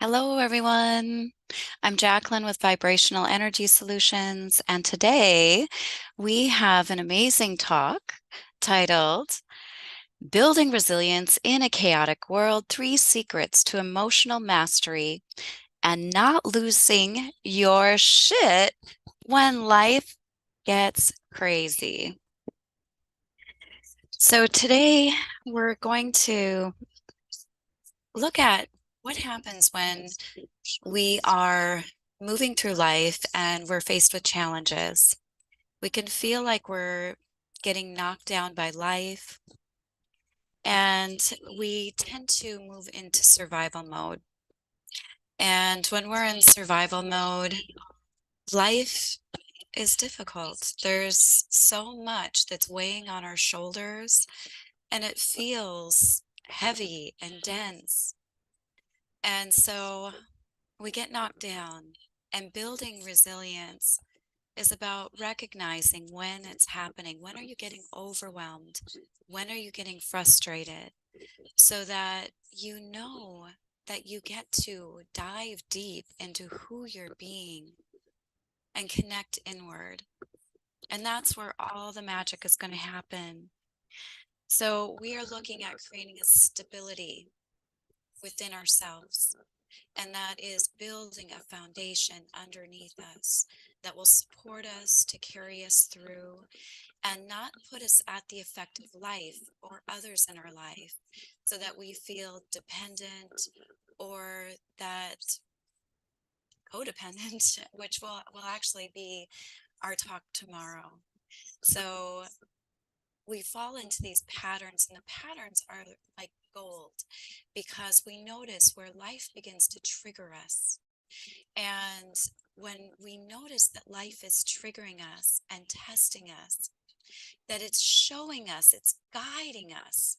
Hello, everyone. I'm Jacqueline with Vibrational Energy Solutions, and today we have an amazing talk titled Building Resilience in a Chaotic World: Three Secrets to Emotional Mastery and Not Losing Your Shit When Life Gets Crazy. So, today we're going to look at what happens when we are moving through life and we're faced with challenges. We can feel like we're getting knocked down by life, and we tend to move into survival mode. And when we're in survival mode, life is difficult. There's so much that's weighing on our shoulders, and it feels heavy and dense. And so we get knocked down, and building resilience is about recognizing when it's happening. When are you getting overwhelmed? When are you getting frustrated? So that you know that you get to dive deep into who you're being and connect inward. And that's where all the magic is going to happen. So we are looking at creating a stability within ourselves. And that is building a foundation underneath us that will support us to carry us through and not put us at the effect of life or others in our life so that we feel dependent or that codependent, which will actually be our talk tomorrow. So we fall into these patterns, and the patterns are like gold because we notice where life begins to trigger us. And when we notice that life is triggering us and testing us, that it's showing us, it's guiding us.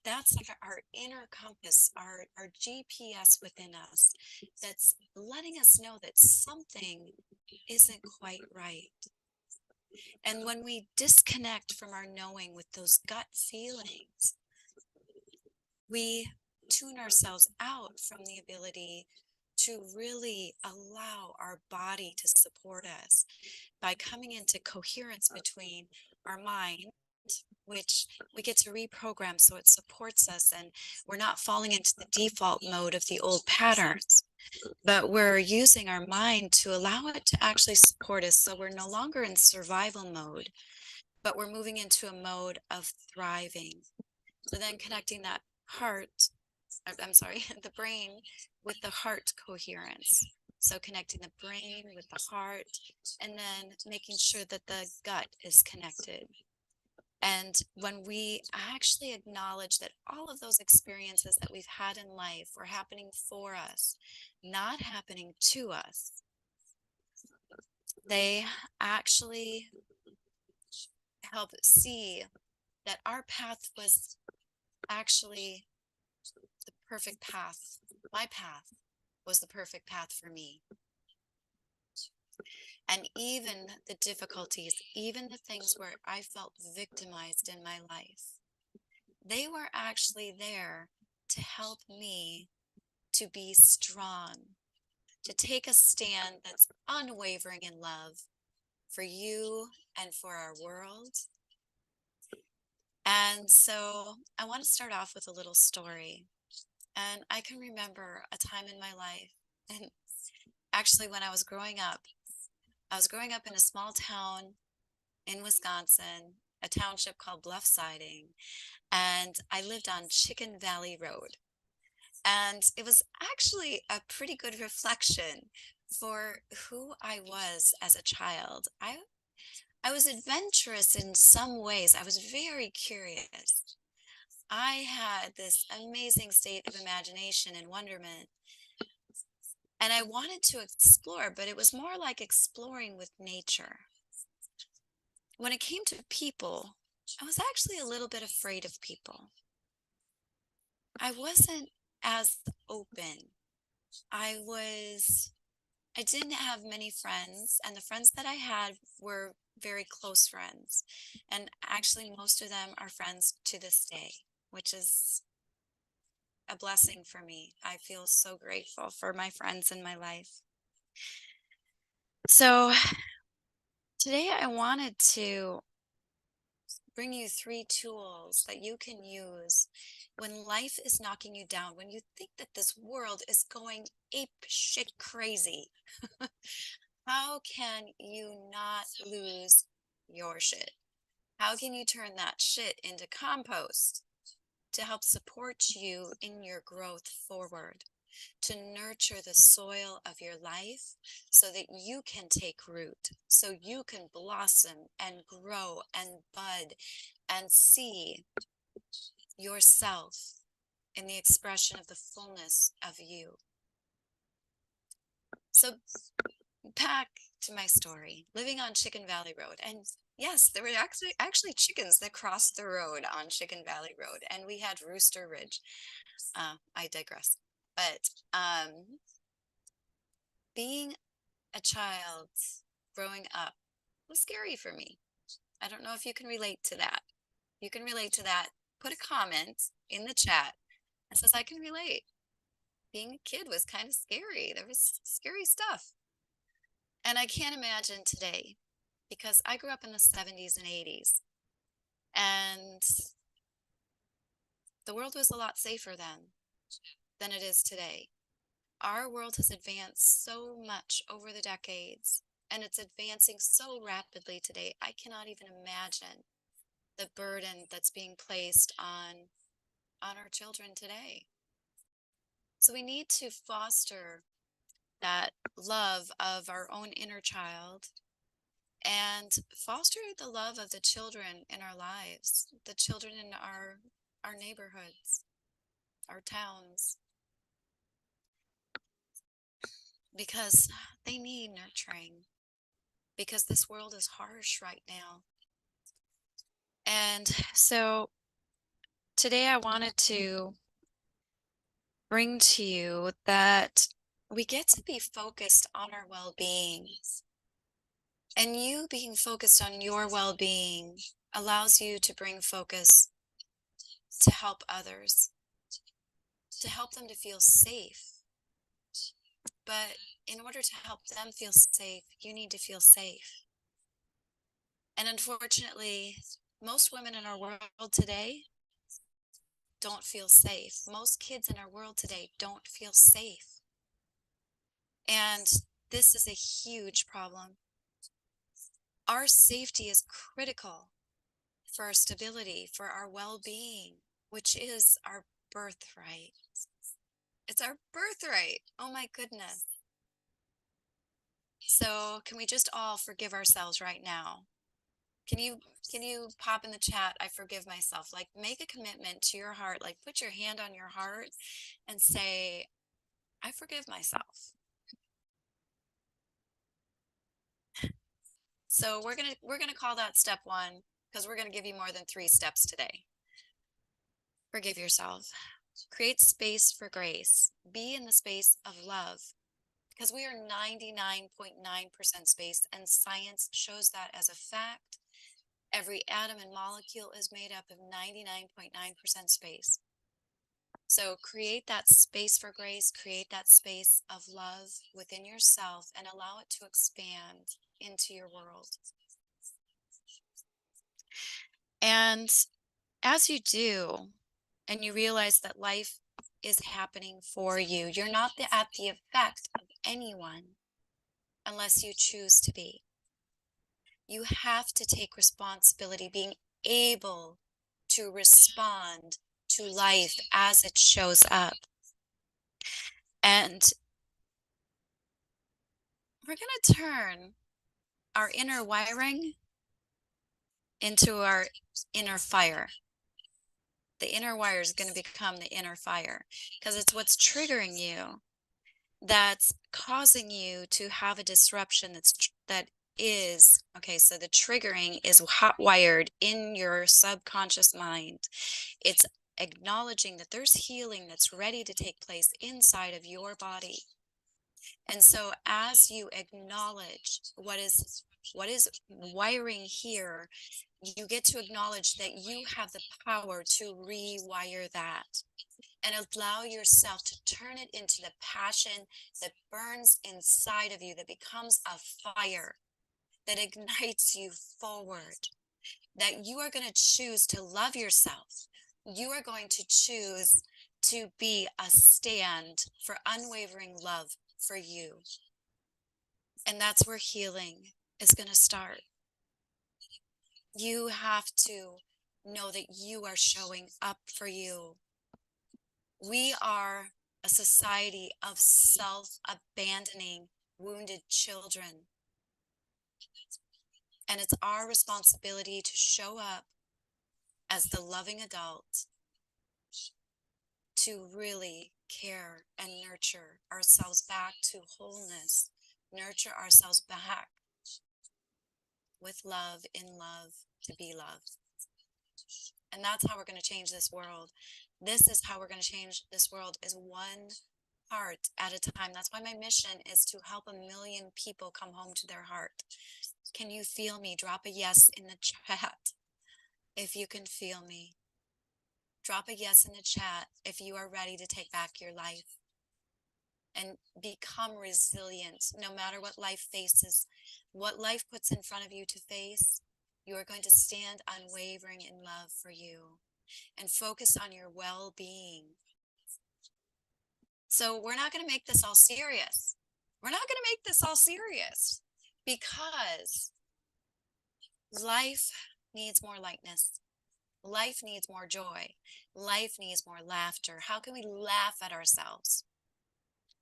That's like our inner compass, our GPS within us, that's letting us know that something isn't quite right. And when we disconnect from our knowing with those gut feelings, we tune ourselves out from the ability to really allow our body to support us by coming into coherence between our mind, which we get to reprogram so it supports us and we're not falling into the default mode of the old patterns, but we're using our mind to allow it to actually support us. So we're no longer in survival mode, but we're moving into a mode of thriving. So then connecting that heart, I'm sorry, the brain with the heart coherence. So connecting the brain with the heart and then making sure that the gut is connected. And when we actually acknowledge that all of those experiences that we've had in life were happening for us, not happening to us, they actually help see that our path was actually the perfect path. My path was the perfect path for me. And even the difficulties, even the things where I felt victimized in my life, they were actually there to help me to be strong, to take a stand that's unwavering in love for you and for our world. And so I want to start off with a little story. And I can remember a time in my life, and actually when I was growing up in a small town in Wisconsin, a township called Bluff Siding, and I lived on Chicken Valley Road. And it was actually a pretty good reflection for who I was as a child. I was adventurous in some ways. I was very curious. I had this amazing state of imagination and wonderment. And I wanted to explore, but it was more like exploring with nature. When it came to people, I was actually a little bit afraid of people. I wasn't as open. I didn't have many friends, and the friends that I had were very close friends. And actually, most of them are friends to this day, which is a blessing for me. I feel so grateful for my friends in my life. So today I wanted to bring you 3 tools that you can use when life is knocking you down, when you think that this world is going ape shit crazy. How can you not lose your shit? How can you turn that shit into compost to help support you in your growth forward, to nurture the soil of your life so that you can take root, so you can blossom and grow and bud and see yourself in the expression of the fullness of you. So back to my story, living on Chicken Valley Road. And yes, there were actually chickens that crossed the road on Chicken Valley Road, and we had Rooster Ridge. I digress. But being a child growing up was scary for me. I don't know if you can relate to that. You can relate to that. Put a comment in the chat that says I can relate. Being a kid was kind of scary. There was scary stuff. And I can't imagine today, because I grew up in the 70s and 80s, and the world was a lot safer then than it is today. Our world has advanced so much over the decades, and it's advancing so rapidly today. I cannot even imagine the burden that's being placed on our children today. So we need to foster that love of our own inner child and foster the love of the children in our lives, the children in our neighborhoods, our towns, because they need nurturing, because this world is harsh right now. And so today I wanted to bring to you that we get to be focused on our well-being. And you being focused on your well-being allows you to bring focus to help others, to help them to feel safe. But in order to help them feel safe, you need to feel safe. And unfortunately, most women in our world today don't feel safe. Most kids in our world today don't feel safe. And this is a huge problem. Our safety is critical for our stability, for our well-being, which is our birthright. It's our birthright. Oh my goodness. So can we just all forgive ourselves right now? Can you pop in the chat, I forgive myself? Like, make a commitment to your heart, like put your hand on your heart and say, I forgive myself. So we're gonna call that step 1, because we're gonna give you more than 3 steps today. Forgive yourself. Create space for grace. Be in the space of love, because we are 99.9% space, and science shows that as a fact. Every atom and molecule is made up of 99.9% space. So create that space for grace, create that space of love within yourself, and allow it to expand into your world. And as you do, and you realize that life is happening for you, you're not at the effect of anyone unless you choose to be. You have to take responsibility, being able to respond to life as it shows up. And we're going to turn our inner wiring into our inner fire. The inner wire is going to become the inner fire, because it's what's triggering you that's causing you to have a disruption that is okay. So the triggering is hot wired in your subconscious mind. It's acknowledging that there's healing that's ready to take place inside of your body. And so as you acknowledge what is wiring here, you get to acknowledge that you have the power to rewire that. and allow yourself to turn it into the passion that burns inside of you, that becomes a fire, that ignites you forward, that you are going to choose to love yourself. You are going to choose to be a stand for unwavering love for you. And that's where healing is going to start. You have to know that you are showing up for you. We are a society of self-abandoning, wounded children. And it's our responsibility to show up as the loving adult, to really care and nurture ourselves back to wholeness, nurture ourselves back with love, in love, to be loved. And that's how we're going to change this world. This is how we're going to change this world, is one heart at a time. That's why my mission is to help 1 million people come home to their heart. Can you feel me? Drop a yes in the chat if you can feel me. Drop a yes in the chat if you are ready to take back your life and become resilient no matter what life faces, what life puts in front of you to face. You are going to stand unwavering in love for you and focus on your well-being. So we're not going to make this all serious. We're not going to make this all serious because life needs more lightness. Life needs more joy. Life needs more laughter. How can we laugh at ourselves?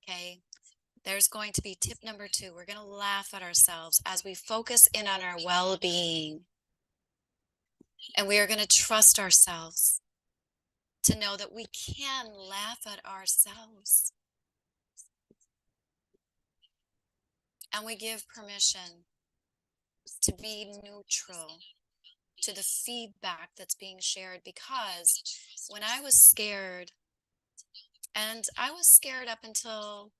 Okay. There's going to be tip number 2. We're going to laugh at ourselves as we focus in on our well-being. And we are going to trust ourselves to know that we can laugh at ourselves. And we give permission to be neutral to the feedback that's being shared, because when I was scared, and I was scared up until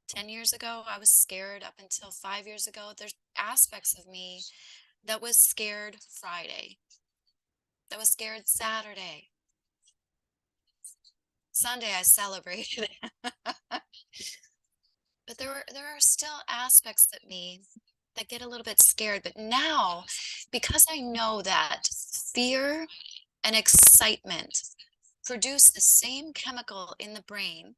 10 years ago, I was scared up until 5 years ago, there's aspects of me that was scared Friday, that was scared Saturday. Sunday I celebrated. But there are still aspects of me that get a little bit scared. But now, because I know that fear and excitement produce the same chemical in the brain,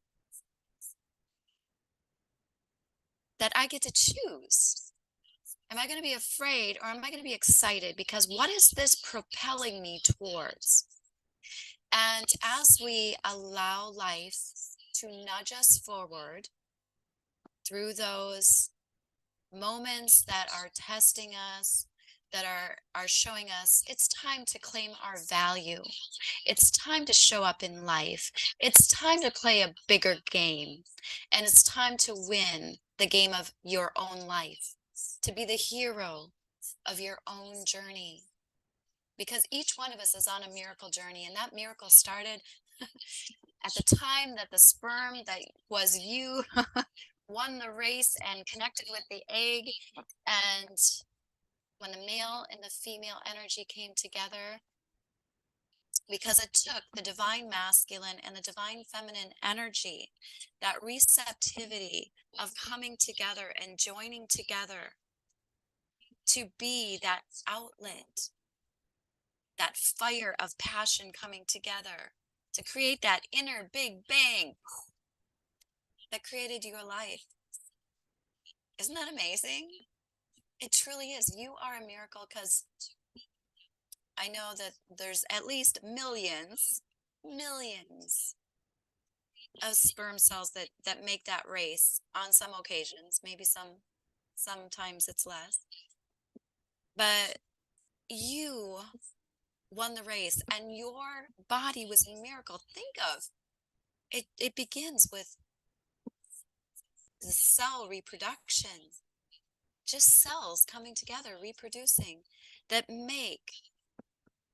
that I get to choose. Am I going to be afraid, or am I going to be excited? Because what is this propelling me towards? And as we allow life to nudge us forward through those moments that are testing us, that are showing us it's time to claim our value, it's time to show up in life, it's time to play a bigger game, and it's time to win the game of your own life, to be the hero of your own journey. Because each one of us is on a miracle journey, and that miracle started at the time that the sperm that was you won the race and connected with the egg, and when the male and the female energy came together, because it took the divine masculine and the divine feminine energy, that receptivity of coming together and joining together to be that outlet, that fire of passion coming together to create that inner big bang that created your life. Isn't that amazing? It truly is. You are a miracle, because I know that there's at least millions of sperm cells that make that race on some occasions. Maybe sometimes it's less. But you won the race, and your body was a miracle. Think of it. It begins with the cell reproduction, just cells coming together, reproducing, that make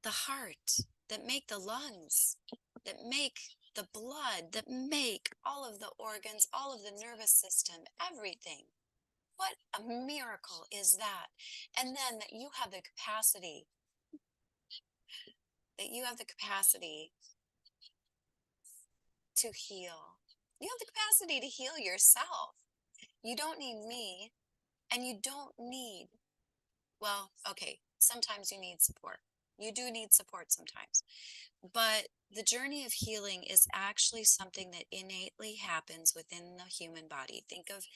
the heart, that make the lungs, that make the blood, that make all of the organs, all of the nervous system, everything. What a miracle is that? And then that you have the capacity, to heal. You have the capacity to heal yourself. You don't need me, and you don't need, well, okay, sometimes you need support. You do need support sometimes. But the journey of healing is actually something that innately happens within the human body. Think of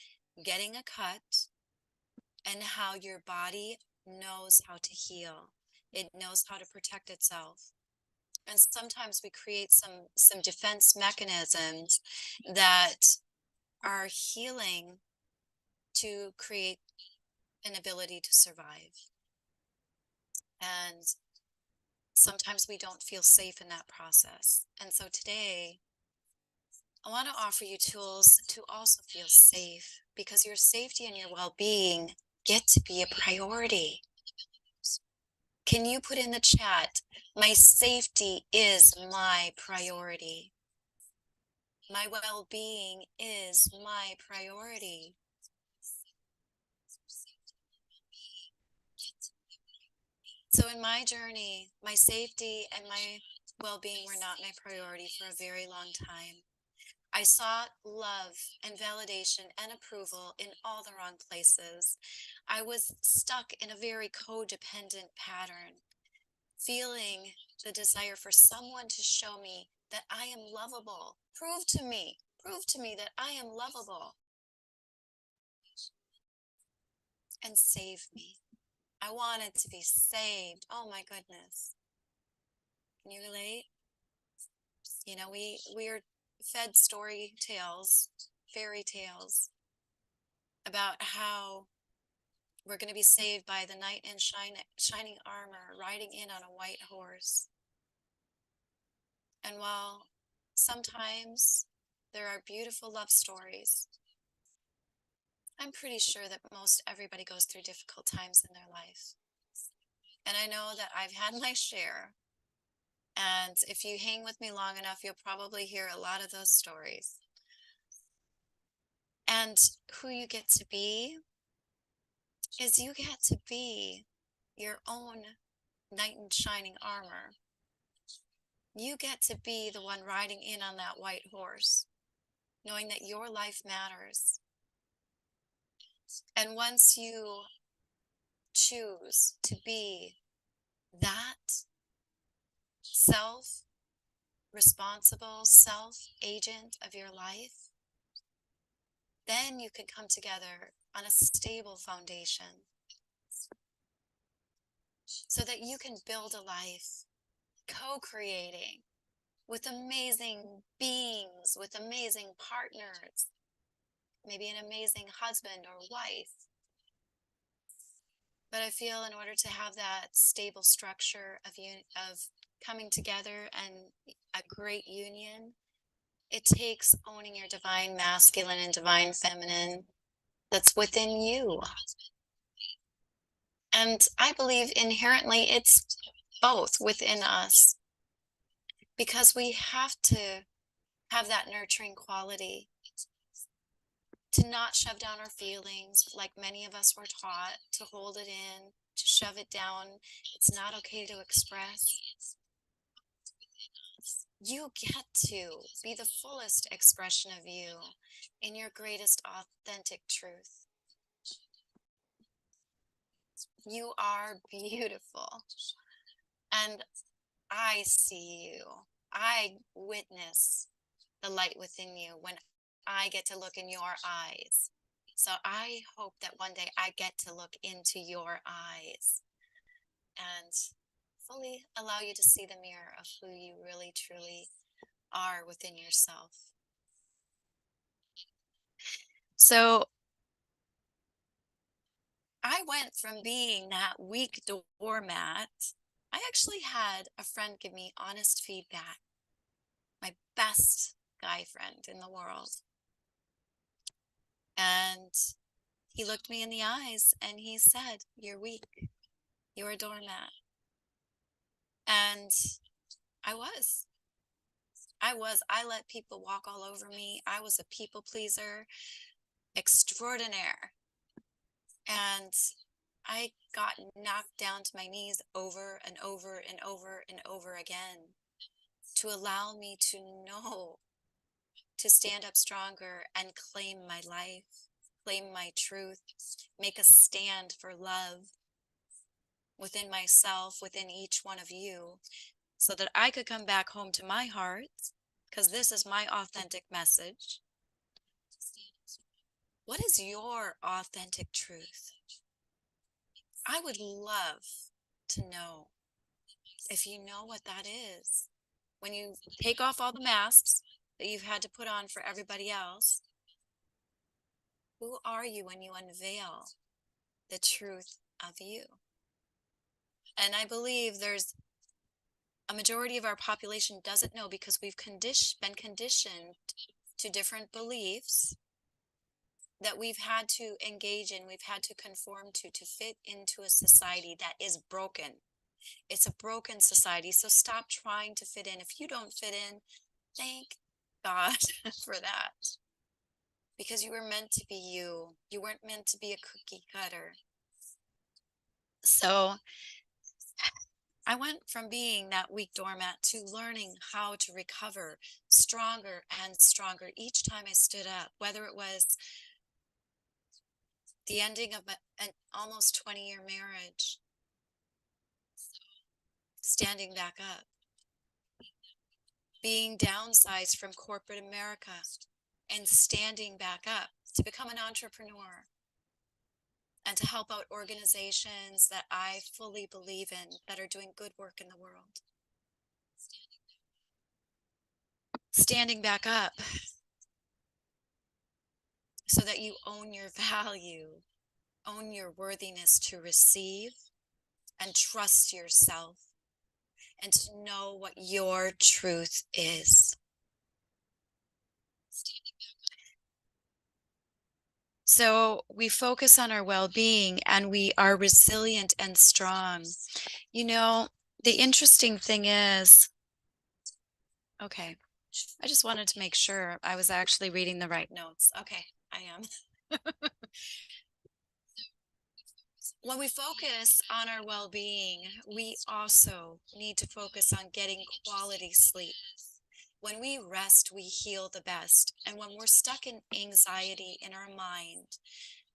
getting a cut and how your body knows how to heal. It knows how to protect itself. And sometimes we create some defense mechanisms that are healing to create an ability to survive. And sometimes we don't feel safe in that process. And so today, I want to offer you tools to also feel safe, because your safety and your well-being get to be a priority. Can you put in the chat, my safety is my priority? My well-being is my priority. So in my journey, my safety and my well-being were not my priority for a very long time. I sought love and validation and approval in all the wrong places. I was stuck in a very codependent pattern, feeling the desire for someone to show me that I am lovable. Prove to me that I am lovable, and save me. I wanted to be saved. Oh my goodness. Can you relate? You know, we are fed story tales, fairy tales about how we're going to be saved by the knight in shining armor, riding in on a white horse. And while sometimes there are beautiful love stories, I'm pretty sure that most everybody goes through difficult times in their life. And I know that I've had my share. And if you hang with me long enough, you'll probably hear a lot of those stories. And who you get to be is you get to be your own knight in shining armor. You get to be the one riding in on that white horse, knowing that your life matters. And once you choose to be that self-responsible, self-agent of your life, then you can come together on a stable foundation so that you can build a life co-creating with amazing beings, with amazing partners, maybe an amazing husband or wife. But I feel in order to have that stable structure of coming together and a great union, it takes owning your divine masculine and divine feminine that's within you. And I believe inherently it's both within us, because we have to have that nurturing quality, to not shove down our feelings like many of us were taught, to hold it in, to shove it down. It's not okay to express. You get to be the fullest expression of you in your greatest authentic truth. You are beautiful. And I see you. I witness the light within you when I get to look in your eyes. So I hope that one day I get to look into your eyes and fully allow you to see the mirror of who you really truly are within yourself. So I went from being that weak doormat. I actually had a friend give me honest feedback, my best guy friend in the world. And he looked me in the eyes and he said, "You're weak. You're a doormat." And I was. I let people walk all over me. I was a people pleaser extraordinaire. And I got knocked down to my knees over and over and over and over again to allow me to know to stand up stronger and claim my life, claim my truth, make a stand for love within myself, within each one of you, so that I could come back home to my heart, because this is my authentic message. What is your authentic truth? I would love to know if you know what that is. When you take off all the masks that you've had to put on for everybody else, who are you when you unveil the truth of you? And I believe there's a majority of our population doesn't know, because we've been conditioned to different beliefs that we've had to engage in, we've had to conform to fit into a society that is broken. It's a broken society, so stop trying to fit in. If you don't fit in, thank God for that. Because you were meant to be you. You weren't meant to be a cookie cutter. So I went from being that weak doormat to learning how to recover stronger and stronger each time I stood up, whether it was the ending of an almost 20-year marriage, standing back up, being downsized from corporate America and standing back up to become an entrepreneur and to help out organizations that I fully believe in that are doing good work in the world. Standing back up so that you own your value, own your worthiness to receive and trust yourself and to know what your truth is. So we focus on our well-being and we are resilient and strong. You know, the interesting thing is, okay, I just wanted to make sure I was actually reading the right notes. Okay, I am. When we focus on our well-being, we also need to focus on getting quality sleep. When we rest, we heal the best. And when we're stuck in anxiety in our mind,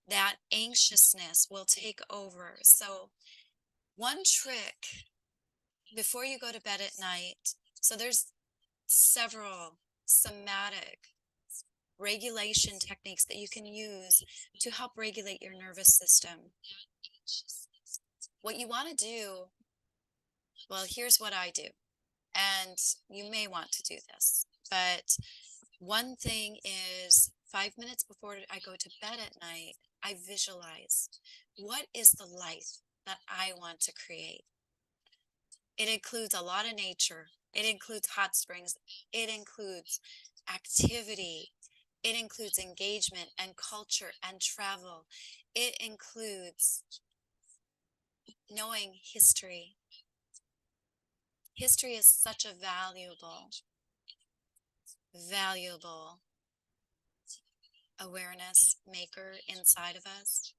that anxiousness will take over. So one trick before you go to bed at night, so there's several somatic regulation techniques that you can use to help regulate your nervous system. What you want to do, well, here's what I do, and you may want to do this, but one thing is 5 minutes before I go to bed at night, I visualize what is the life that I want to create. It includes a lot of nature. It includes hot springs. It includes activity. It includes engagement and culture and travel. It includes knowing history. History is such a valuable awareness maker inside of us,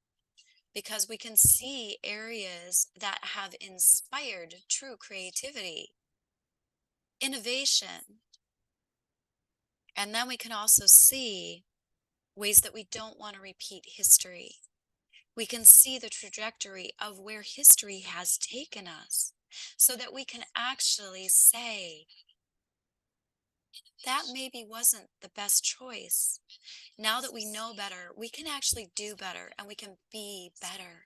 because we can see areas that have inspired true creativity, innovation. And then we can also see ways that we don't want to repeat history. We can see the trajectory of where history has taken us, so that we can actually say, that maybe wasn't the best choice. Now that we know better, we can actually do better and we can be better.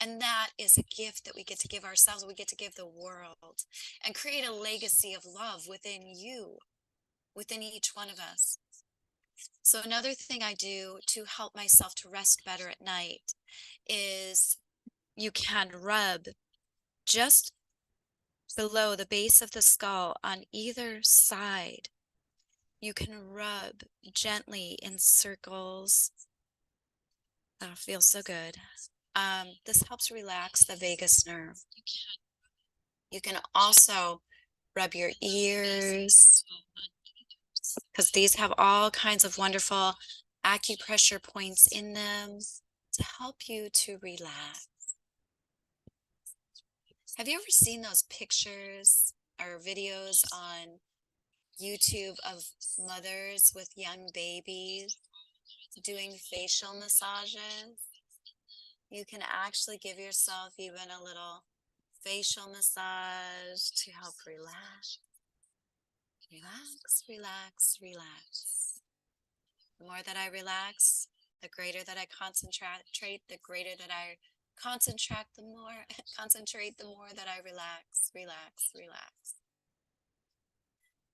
And that is a gift that we get to give ourselves. We get to give the world and create a legacy of love within you, within each one of us. So another thing I do to help myself to rest better at night is you can rub just below the base of the skull on either side. You can rub gently in circles. Oh, feels so good. This helps relax the vagus nerve. You can also rub your ears, because these have all kinds of wonderful acupressure points in them to help you to relax. Have you ever seen those pictures or videos on YouTube of mothers with young babies doing facial massages. You can actually give yourself even a little facial massage to help relax. Relax, relax, relax. The more that I relax, the greater that I concentrate, the greater that I concentrate, the more concentrate, the more that I relax, relax, relax.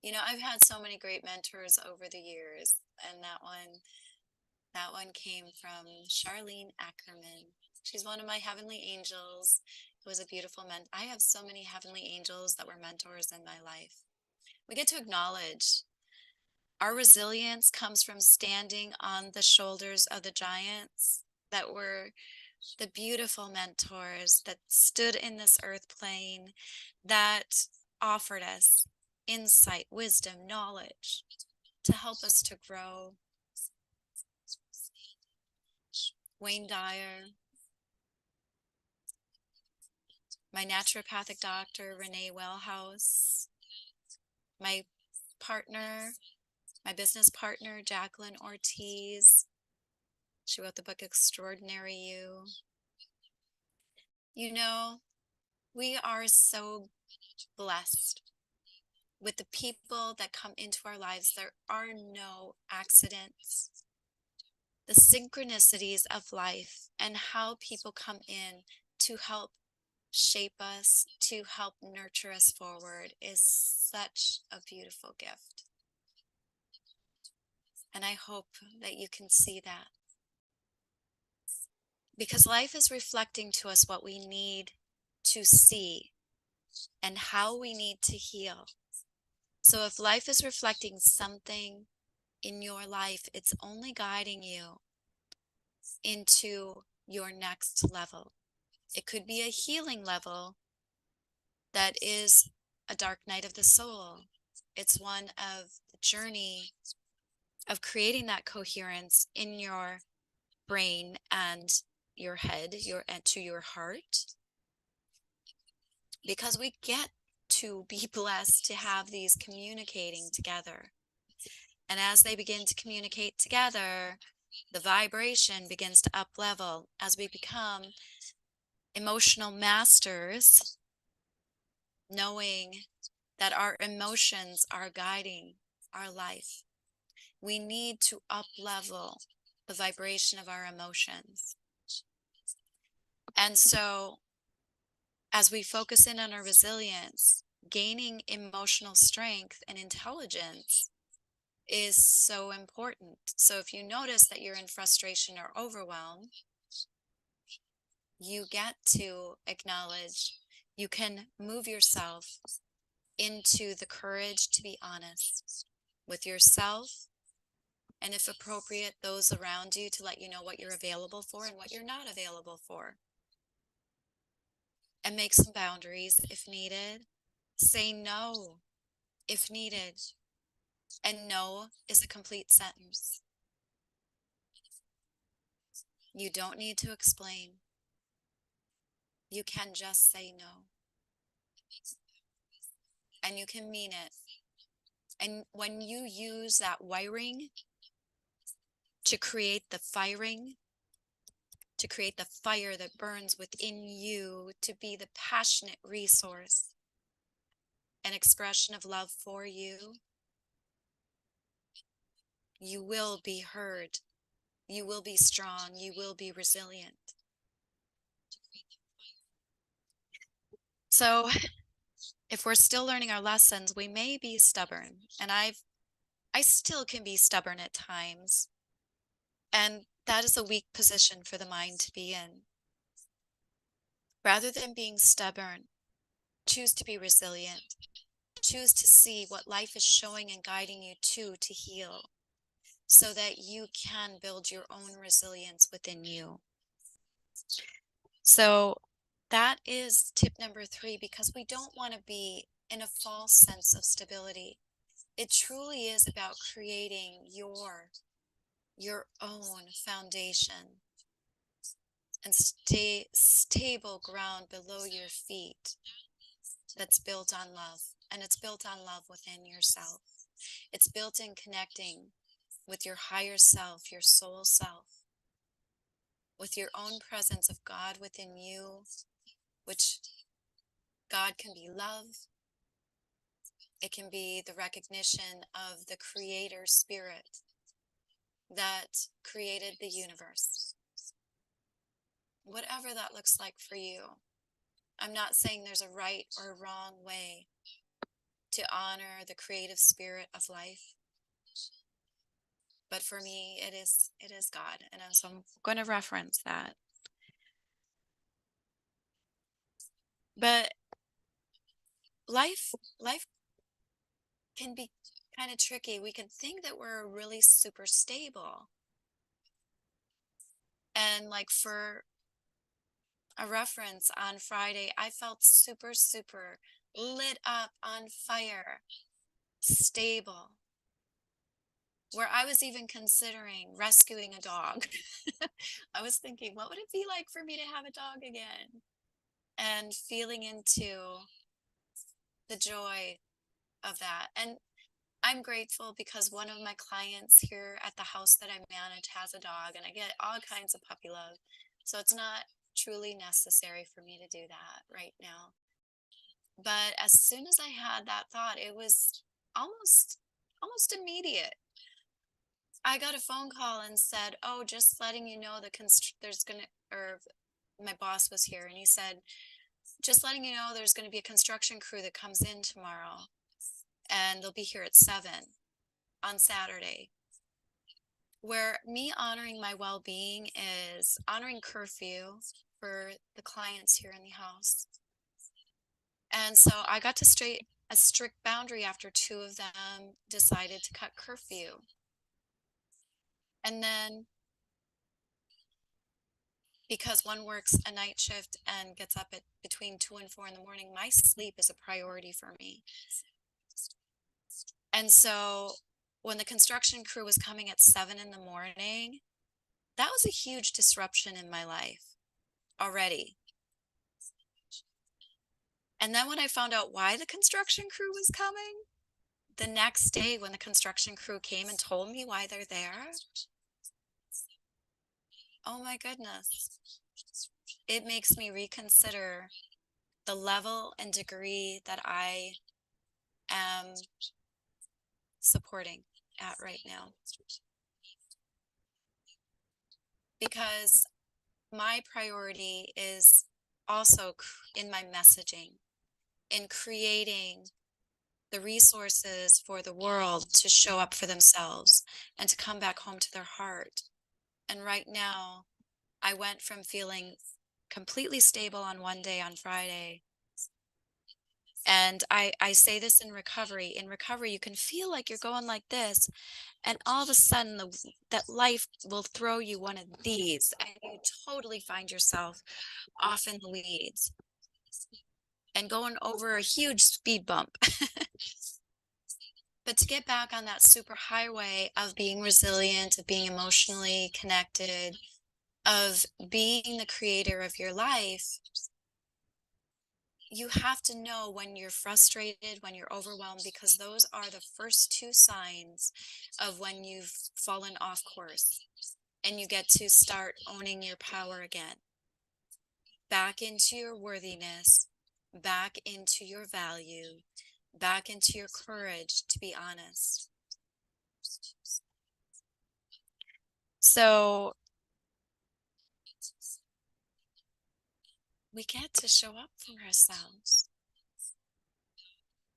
You know, I've had so many great mentors over the years, and that one came from Charlene Ackerman. She's one of my heavenly angels. It was a beautiful I have so many heavenly angels that were mentors in my life. We get to acknowledge our resilience comes from standing on the shoulders of the giants that were the beautiful mentors that stood in this earth plane, that offered us insight, wisdom, knowledge to help us to grow. Wayne Dyer, my naturopathic doctor, Renee Wellhouse, my partner, my business partner, Jacqueline Ortiz. She wrote the book Extraordinary You. You know, we are so blessed with the people that come into our lives. There are no accidents. The synchronicities of life and how people come in to help shape us, to help nurture us forward is such a beautiful gift. And I hope that you can see that. Because life is reflecting to us what we need to see and how we need to heal. So if life is reflecting something in your life, it's only guiding you into your next level. It could be a healing level that is a dark night of the soul. It's one of the journey of creating that coherence in your brain and your head, to your heart. Because we get to be blessed to have these communicating together. And as they begin to communicate together, the vibration begins to up level as we become emotional masters, knowing that our emotions are guiding our life. We need to up level the vibration of our emotions. And so as we focus in on our resilience, gaining emotional strength and intelligence is so important. So if you notice that you're in frustration or overwhelm, you get to acknowledge, you can move yourself into the courage to be honest with yourself, and if appropriate, those around you, to let you know what you're available for and what you're not available for. And make some boundaries if needed. Say no if needed. And no is a complete sentence. You don't need to explain. You can just say no. And you can mean it. And when you use that wiring to create the firing, to create the fire that burns within you, to be the passionate resource, an expression of love for you, you will be heard. You will be strong. You will be resilient. So if we're still learning our lessons, we may be stubborn. And I still can be stubborn at times. And that is a weak position for the mind to be in. Rather than being stubborn, choose to be resilient. Choose to see what life is showing and guiding you to heal, so that you can build your own resilience within you. So that is tip number 3, because we don't want to be in a false sense of stability. It truly is about creating your own foundation and stable ground below your feet that's built on love and it's built on love within yourself. It's built in connecting with your higher self, your soul self, with your own presence of God within you, which God can be love. It can be the recognition of the Creator Spirit that created the universe. Whatever that looks like for you. I'm not saying there's a right or wrong way to honor the creative spirit of life. But for me, it is God. And so I'm going to reference that. But life can be kind of tricky. We can think that we're really super stable. And like for a reference, on Friday, I felt super, super lit up, on fire, stable, where I was even considering rescuing a dog. I was thinking, what would it be like for me to have a dog again? And feeling into the joy of that. And I'm grateful because one of my clients here at the house that I manage has a dog, and I get all kinds of puppy love. So it's not truly necessary for me to do that right now. But as soon as I had that thought, it was almost immediate. I got a phone call and said, "Oh, just letting you know there's gonna," or my boss was here, and he said, "Just letting you know there's going to be a construction crew that comes in tomorrow, and they'll be here at 7 on Saturday." Where me honoring my well-being is honoring curfew for the clients here in the house. And so I got to a strict boundary after 2 of them decided to cut curfew. And then because one works a night shift and gets up at between 2 and 4 in the morning, my sleep is a priority for me. And so when the construction crew was coming at 7 in the morning, that was a huge disruption in my life already. And then when I found out why the construction crew was coming, the next day when the construction crew came and told me why they're there, oh my goodness, it makes me reconsider the level and degree that I am supporting at right now. Because my priority is also in my messaging, in creating the resources for the world to show up for themselves and to come back home to their heart. And right now, I went from feeling completely stable on one day on Friday. And I say this in recovery. In recovery, you can feel like you're going like this, and all of a sudden that life will throw you one of these, and you totally find yourself off in the weeds and going over a huge speed bump. But to get back on that super highway of being resilient, of being emotionally connected, of being the creator of your life, you have to know when you're frustrated, when you're overwhelmed, because those are the first 2 signs of when you've fallen off course and you get to start owning your power again. Back into your worthiness, back into your value, back into your courage to be honest. So we get to show up for ourselves.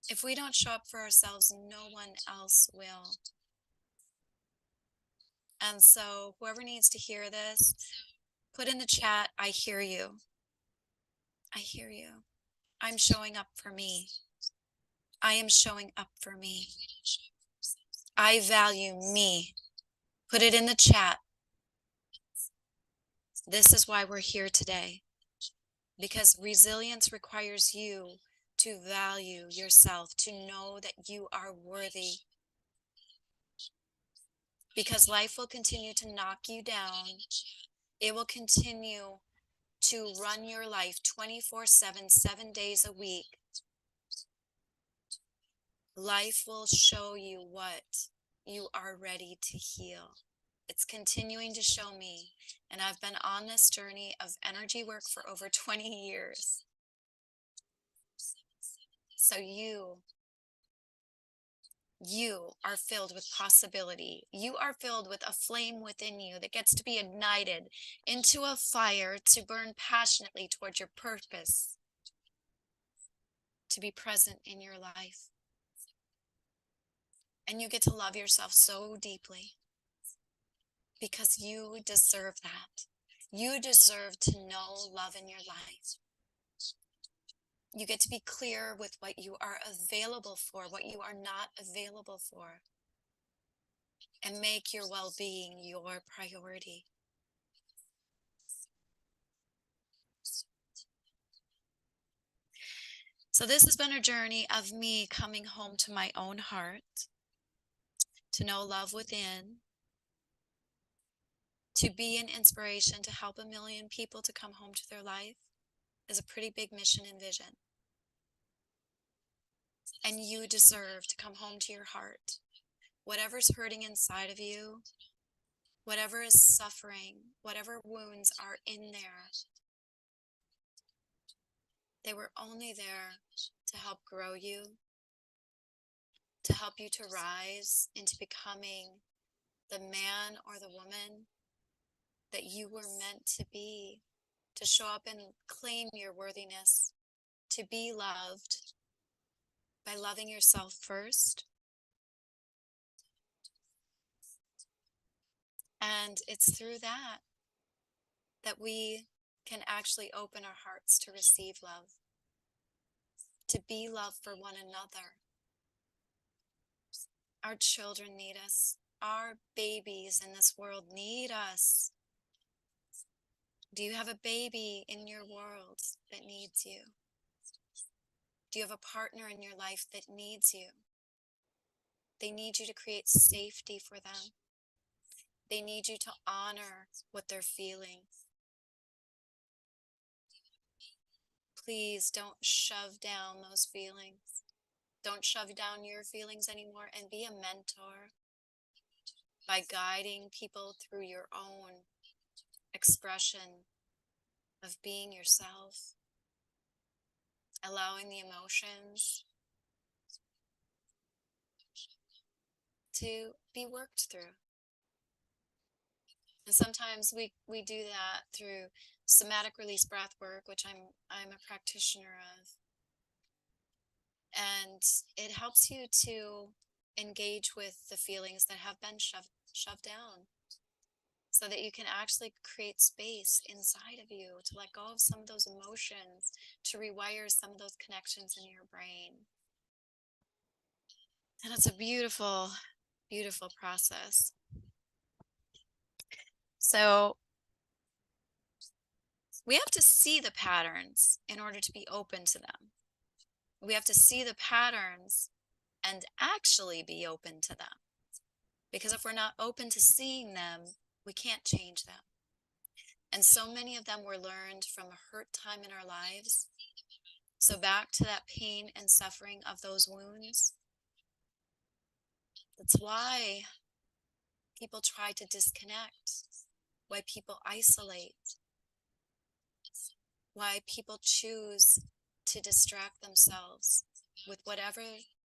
If we don't show up for ourselves, no one else will. And so whoever needs to hear this, put in the chat, I hear you. I hear you. I'm showing up for me. I am showing up for me. I value me. Put it in the chat. This is why we're here today. Because resilience requires you to value yourself, to know that you are worthy. Because life will continue to knock you down. It will continue to run your life 24/7, 7 days a week. Life will show you what you are ready to heal. It's continuing to show me, and I've been on this journey of energy work for over 20 years. So you are filled with possibility. You are filled with a flame within you that gets to be ignited into a fire to burn passionately towards your purpose, to be present in your life. And you get to love yourself so deeply because you deserve that. You deserve to know love in your life. You get to be clear with what you are available for, what you are not available for, and make your well-being your priority. So this has been a journey of me coming home to my own heart, to know love within, to be an inspiration to help 1 million people to come home to their life is a pretty big mission and vision. And you deserve to come home to your heart. Whatever's hurting inside of you, whatever is suffering, whatever wounds are in there, they were only there to help grow you, to help you to rise into becoming the man or the woman that you were meant to be, to show up and claim your worthiness, to be loved by loving yourself first. And it's through that that we can actually open our hearts to receive love, to be love for one another. Our children need us. Our babies in this world need us. Do you have a baby in your world that needs you? Do you have a partner in your life that needs you? They need you to create safety for them. They need you to honor what they're feeling. Please don't shove down those feelings. Don't shove down your feelings anymore, and be a mentor by guiding people through your own expression of being yourself, allowing the emotions to be worked through. And sometimes we do that through somatic release breath work, which I'm a practitioner of. And it helps you to engage with the feelings that have been shoved down, so that you can actually create space inside of you to let go of some of those emotions, to rewire some of those connections in your brain. And it's a beautiful, beautiful process. So we have to see the patterns in order to be open to them. We have to see the patterns and actually be open to them. Because if we're not open to seeing them, we can't change them. And so many of them were learned from a hurt time in our lives. So back to that pain and suffering of those wounds. That's why people try to disconnect, why people isolate, why people choose to distract themselves with whatever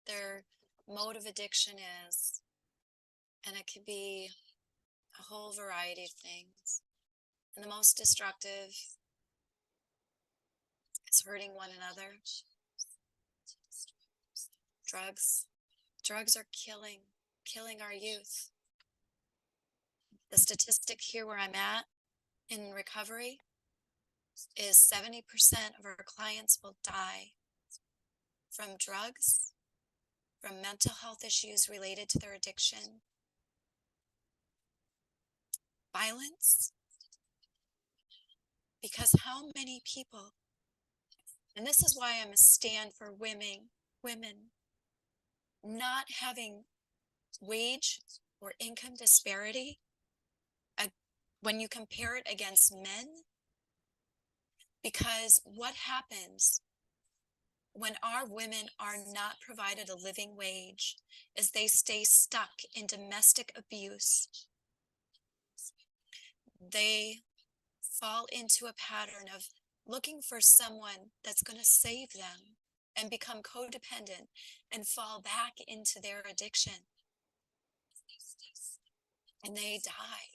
their mode of addiction is. And it could be a whole variety of things. And the most destructive is hurting one another. Drugs. Drugs are killing our youth. The statistic here where I'm at in recovery is 70% of our clients will die from drugs, from mental health issues related to their addiction, violence. Because how many people, and this is why I'm a stand for women not having wage or income disparity when you compare it against men. Because what happens when our women are not provided a living wage, as they stay stuck in domestic abuse, they fall into a pattern of looking for someone that's going to save them and become codependent and fall back into their addiction. And they die.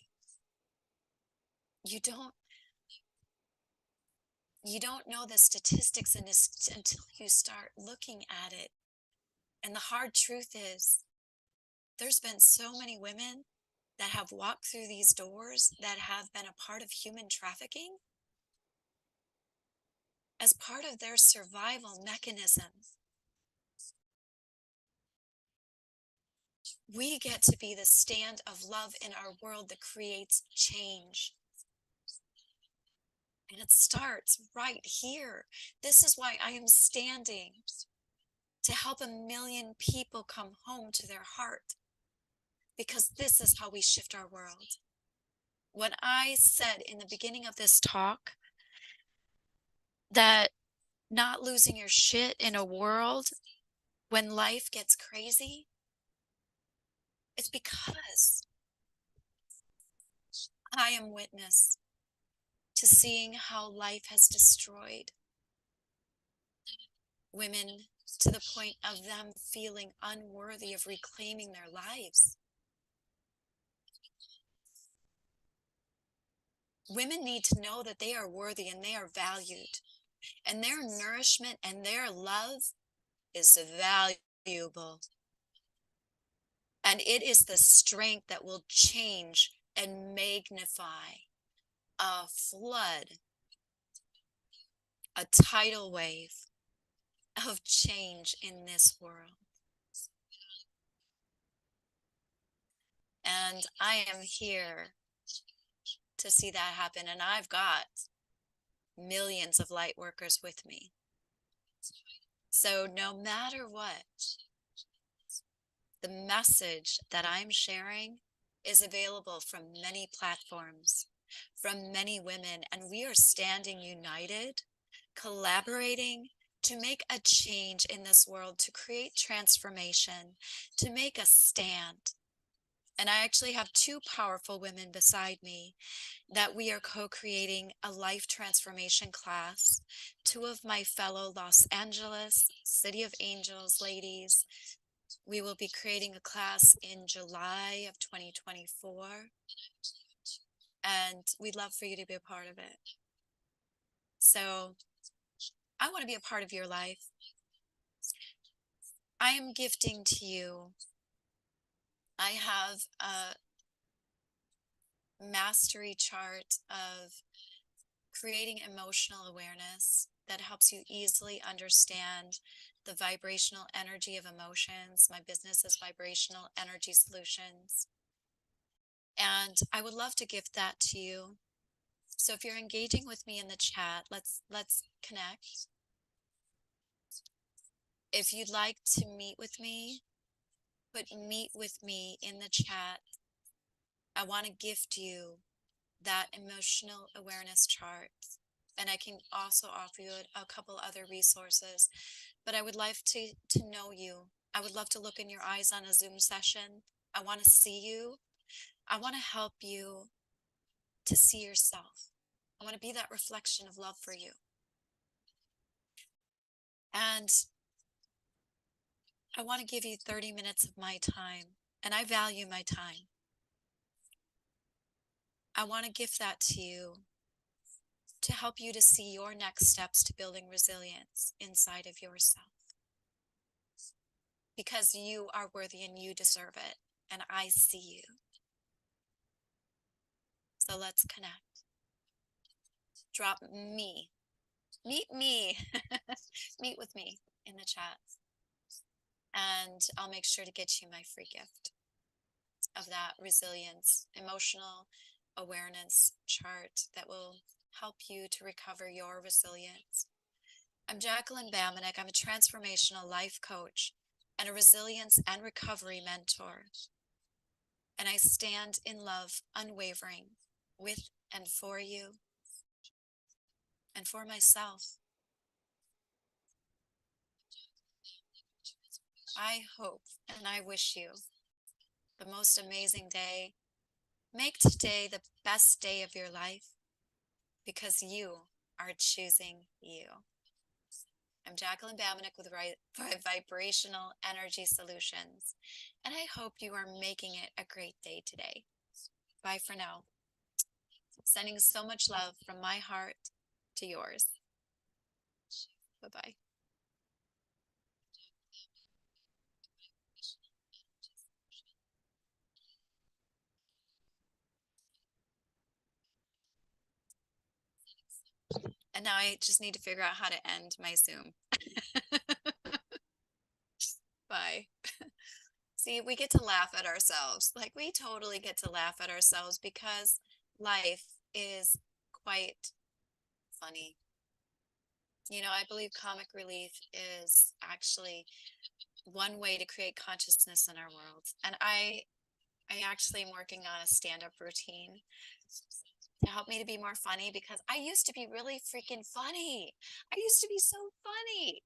You don't know the statistics until you start looking at it. And the hard truth is, there's been so many women that have walked through these doors that have been a part of human trafficking as part of their survival mechanism. We get to be the stand of love in our world that creates change. And it starts right here. This is why I am standing, to help 1 million people come home to their heart, because this is how we shift our world. When I said in the beginning of this talk that not losing your shit in a world when life gets crazy, it's because I am witness to seeing how life has destroyed women to the point of them feeling unworthy of reclaiming their lives. Women need to know that they are worthy and they are valued, and their nourishment and their love is valuable. And it is the strength that will change and magnify a flood, a tidal wave of change in this world. And I am here to see that happen. And I've got millions of light workers with me. So no matter what, the message that I'm sharing is available from many platforms, from many women, and we are standing united, collaborating to make a change in this world, to create transformation, to make a stand. And I actually have 2 powerful women beside me that we are co-creating a life transformation class. 2 of my fellow Los Angeles City of Angels ladies. We will be creating a class in July of 2024. And we'd love for you to be a part of it. So I want to be a part of your life. I am gifting to you. I have a mastery chart of creating emotional awareness that helps you easily understand the vibrational energy of emotions. My business is Vibrational Energy Solutions. And I would love to gift that to you. So if you're engaging with me in the chat, let's connect. If you'd like to meet with me, put meet with me in the chat. I want to gift you that emotional awareness chart. And I can also offer you a couple other resources. But I would love to know you. I would love to look in your eyes on a Zoom session. I want to see you. I want to help you to see yourself. I want to be that reflection of love for you. And I want to give you 30 minutes of my time. And I value my time. I want to gift that to you to help you to see your next steps to building resilience inside of yourself. Because you are worthy and you deserve it. And I see you. So let's connect. Drop me. Meet me. Meet with me in the chat. And I'll make sure to get you my free gift of that resilience, emotional awareness chart that will help you to recover your resilience. I'm Jacqueline Bamenek. I'm a transformational life coach and a resilience and recovery mentor. And I stand in love, unwavering, with and for you and for myself. I hope and I wish you the most amazing day. Make today the best day of your life because you are choosing you. I'm Jacqueline Bamanek with Vibrational Energy Solutions, and I hope you are making it a great day today. Bye for now. Sending so much love from my heart to yours. Bye-bye. And now I just need to figure out how to end my Zoom. Bye. See, we get to laugh at ourselves. Like, we totally get to laugh at ourselves because life is quite funny. You know, I believe comic relief is actually one way to create consciousness in our world. And I actually am working on a stand-up routine to help me to be more funny because I used to be really freaking funny. I used to be so funny.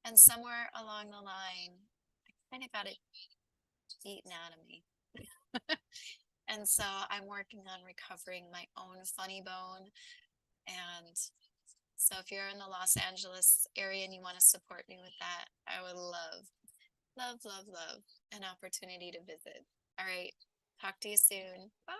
And somewhere along the line, I kind of got it eaten out of me. And so I'm working on recovering my own funny bone. And so if you're in the Los Angeles area and you want to support me with that, I would love an opportunity to visit. All right. Talk to you soon. Bye.